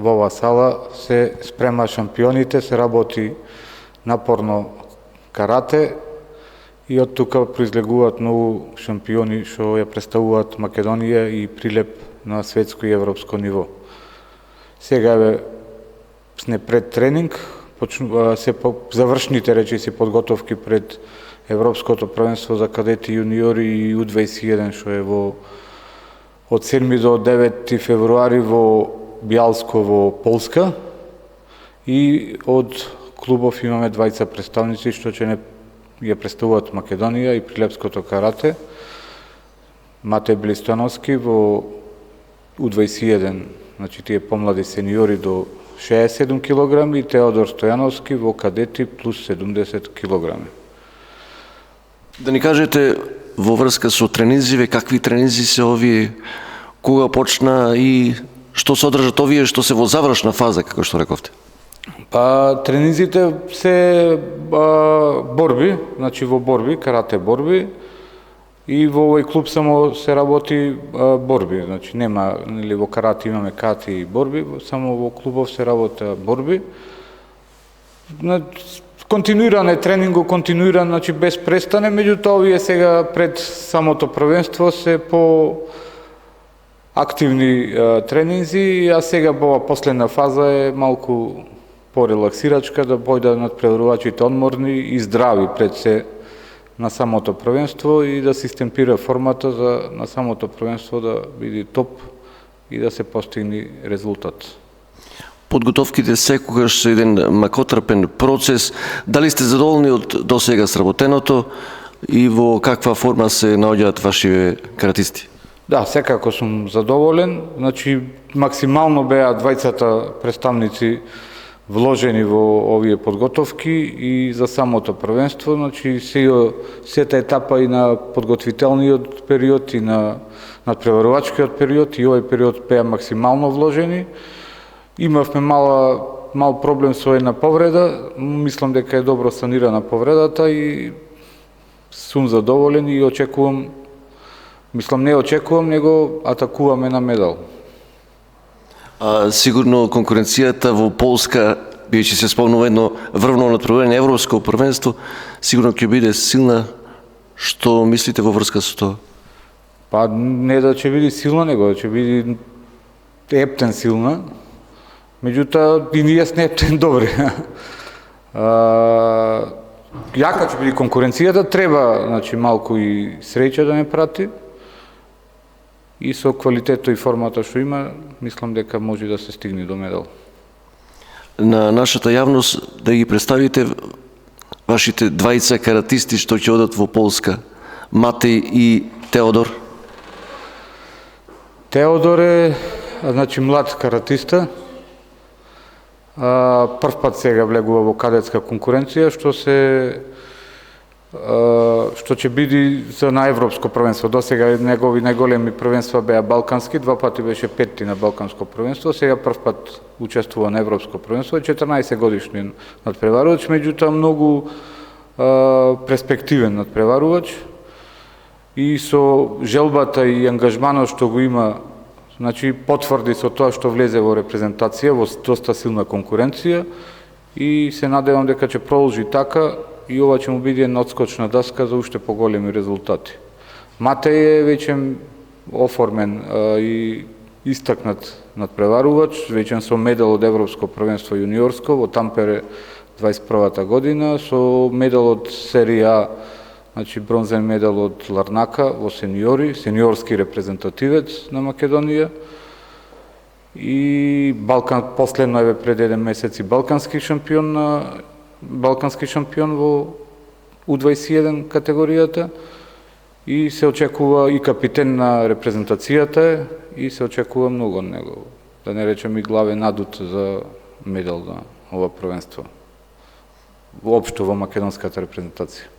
во оваа сала се спрема шампионите, се работи напорно карате и од тука произлегуваат многу шампиони што ја представуваат Македонија и прилеп на светско и европско ниво. Сега сме пред тренинг, се завршните речиси подготовки пред Европското првенство за кадети јуниори и U21 што е од 7 до 9 февруари во Бјалско во Полска и од клубов имаме двајца представници што ќе ја представуваат Македонија и прилепското карате. Матеј Блистановски во U21, значи тие помлади сениори до 67 кг и Теодор Стојановски во кадети плюс 70 кг. Да ни кажете во врска со тренинзиве, какви тренинзи се овие, кога почна и што содржат овие што се во завршна фаза, како што рековте? Тренинзите се борби, значи во борби, карате борби, и во овој клуб само се работи борби, значи нема, нели во карате имаме кати и борби, само во клубов се работа борби. Континуиран е тренингот, континуиран, значи без престане, меѓутоа овие сега пред самото првенство се по активни тренинзи, а сега ова последна фаза е малку порелаксирачка, да бојда надпреварувачите одморни и здрави пред се на самото првенство и да се истемпира формата за на самото првенство да биде топ и да се постигне резултат. Подготовките секогаш се еден макотрпен процес. Дали сте задоволни од досега сработеното и во каква форма се наоѓаат вашите каратисти? Да, секако сум задоволен. Значи, максимално беа двајцата представници вложени во овие подготовки и за самото првенство. Значи, сета етапа и на подготвителниот период и на надпреварувачкиот период и овој период беа максимално вложени. Имавме мал проблем со една повреда, мислам дека е добро санирана повредата и сум задоволен и очекувам, не очекувам, него атакуваме на медал. Сигурно конкуренцијата во Полска, бидејќи се спомнува едно врвно натпреварување европско првенство, сигурно ќе биде силна. Што мислите во врска со тоа? Не да ќе биде силна, него да ќе биде ептен силна. Меѓутоа, и ние сме ептен добри. Јака ќе биде конкуренцијата, треба, значи, малку и среќа да не прати. И со квалитето и формата што има, мислам дека може да се стигне до медал. На нашата јавност да ги представите вашите двајца каратисти што ќе одат во Полска, Матеј и Теодор. Теодор е, значи, млад каратиста. Прв пат сега влегува во кадетска конкуренција, што ќе биде за на европско првенство. Досега негови најголеми првенства беа балкански, два пати беше петти на балканско првенство, сега прв пат учествува на европско првенство, 14 годишни надпреварувач, меѓутоа многу перспективен надпреварувач и со желбата и ангажманот што го има, значи потврди со тоа што влезе во репрезентација, во доста силна конкуренција и се надевам дека ќе продолжи така и ова ќе му биде една одскочна даска за уште поголеми резултати. Матеј е веќе оформен и истакнат надпреварувач, веќе со медал од Европско првенство јуниорско во Тампере 21 година, со медал од серија А, значи бронзен медал од Ларнака во сениори, сениорски репрезентативец на Македонија. И последно е пред еден месец и балкански шампион во U21 категоријата и се очекува и капитен на репрезентацијата и се очекува многу од него. Да не речем и главен адут за медал на ова првенство. Воопшто во македонската репрезентација.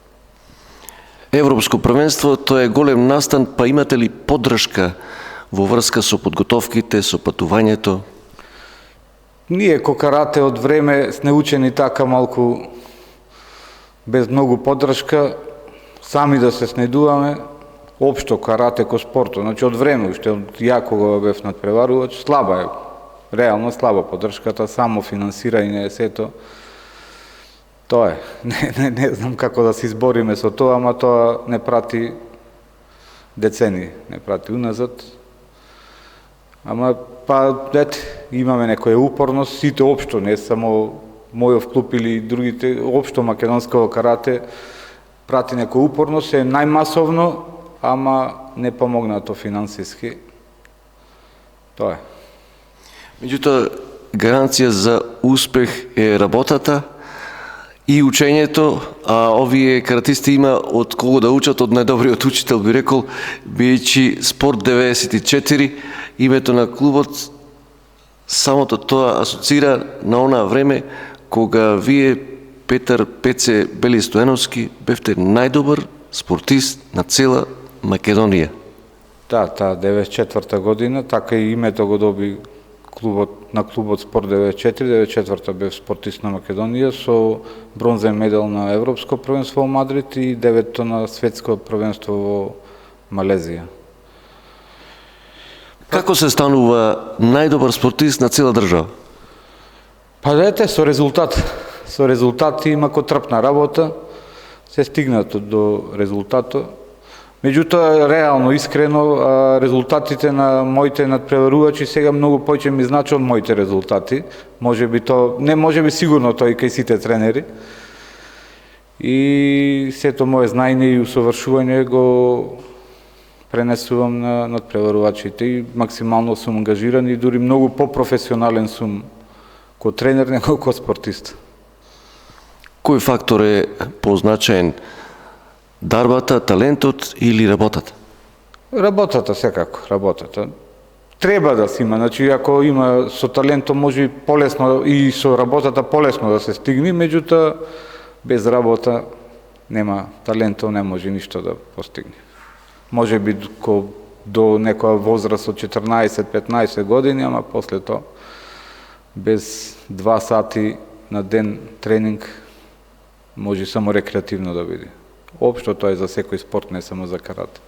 Европско првенство, тоа е голем настан, па имате ли поддршка во врска со подготовките, со патувањето? Ние ко карате од време сме учени така малку без многу поддршка, сами да се снедуваме, општо карате ко спортот, значи од време, уште од ја кога бев надпреварувач, слаба е реално слаба поддршката, само финансирање, сето. Тоа е. Не знам како да се избориме со тоа, ама тоа не прати децени, не прати уназад. Ама, имаме некоја упорност, сите општо, не само мојов клуб или другите, општо македонско карате, прати некоја упорност, е најмасовно, ама не помогнато финансиски. Тоа е. Меѓутоа, гаранција за успех е работата и учењето, а овие каратисти има од кого да учат, од најдобриот учител би рекол, биејќи Спорт 94, името на клубот, самото тоа асоцира на она време кога вие, Петар Пеце Бели Стојановски, бевте најдобар спортист на цела Македонија. Да, 94 година, така и името го доби на клубот Спорт 94, 94 бев спортист на Македонија со бронзен медал на Европско првенство во Мадрид и 9-то на Светско првенство во Малезија. Како се станува најдобар спортист на цела држава? Со резултат. Со резултати има трпна работа, се стигнато до резултатот. Меѓутоа, реално, искрено, резултатите на моите надпреварувачи сега многу повеќе ми значи од моите резултати. Сигурно тој кај сите тренери. И сето моje знаење и усовршување го пренесувам на надпреварувачите и максимално сум ангажиран и дури многу попрофесионален сум ко тренер него ко спортист. Кој фактор е позначаен? Дарбата, талентот или работата? Работата, секако, работата. Треба да се има, значи ако има со талентот може полесно и со работата полесно да се стигне, меѓутоа без работа нема талентот, не може ништо да постигне. Може би до некоја возраст од 14-15 години, ама после тоа без 2 сати на ден тренинг може само рекреативно да биде. Општо тоа е за секој спорт, не само за карате.